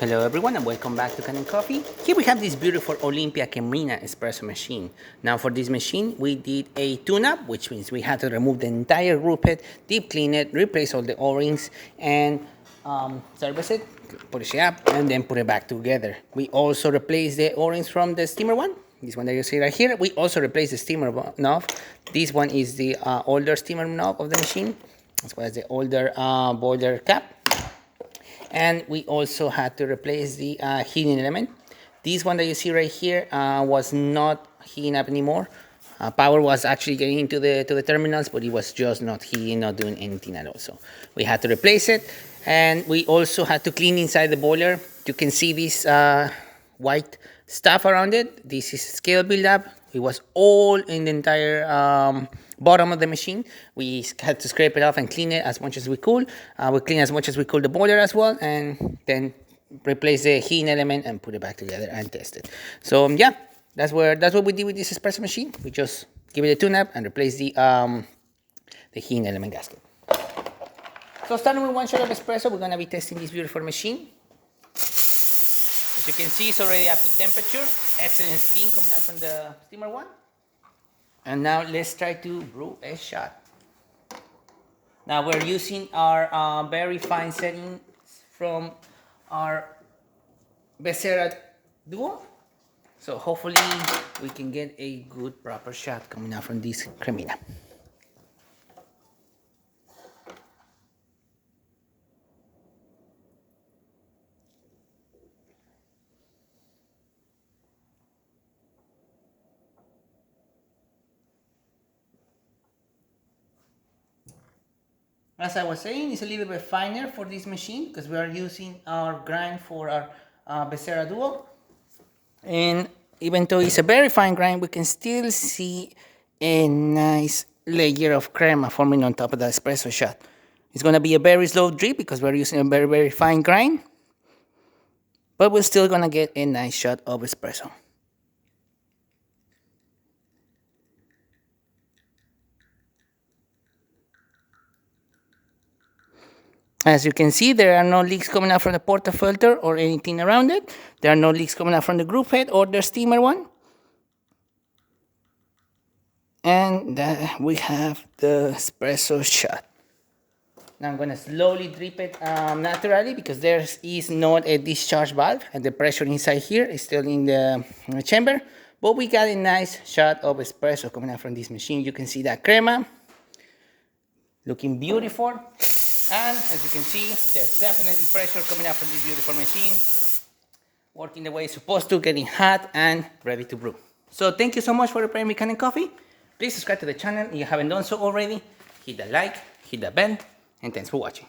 Hello everyone and welcome back to Kanen Coffee. Here we have this beautiful Olympia cremina espresso machine. Now for this machine we did a tune-up, which means we had to remove the entire group head, deep clean it, replace all the O-rings, and service it, polish it up, and then put it back together. We also replaced the O-rings from the steamer one. This one that you see right here. We also replaced the steamer knob. This one is the older steamer knob of the machine, as well as the older boiler cap. And we also had to replace the heating element. This one that you see right here was not heating up anymore. Power was actually getting into the terminals, but it was just not heating, not doing anything at all. So we had to replace it. And we also had to clean inside the boiler. You can see this white stuff around it. This is scale buildup. It was all in the entire bottom of the machine. We had to scrape it off and clean it as much as we could. We clean as much as we could the boiler as well, and then replace the heating element and put it back together and test it. So yeah, that's what we did with this espresso machine. We just give it a tune-up and replace the heating element gasket. So starting with one shot of espresso, we're gonna be testing this beautiful machine. As you can see, it's already up to temperature. Excellent steam coming out from the steamer one. And now let's try to brew a shot. Now we're using our very fine settings from our Becerra Duo. So hopefully we can get a good proper shot coming out from this cremina. As I was saying, it's a little bit finer for this machine because we are using our grind for our Becerra Duo. And even though it's a very fine grind, we can still see a nice layer of crema forming on top of the espresso shot. It's going to be a very slow drip because we're using a very, very fine grind. But we're still going to get a nice shot of espresso. As you can see, there are no leaks coming out from the portafilter or anything around it. There are no leaks coming out from the group head or the steamer one. And we have the espresso shot. Now I'm going to slowly drip it naturally because there is not a discharge valve and the pressure inside here is still in the chamber. But we got a nice shot of espresso coming out from this machine. You can see that crema looking beautiful. And as you can see, there's definitely pressure coming out from this beautiful machine, working the way it's supposed to, getting hot and ready to brew. So thank you so much for preparing me Kanen Coffee. Please subscribe to the channel if you haven't done so already. Hit the like, hit the bell, and thanks for watching.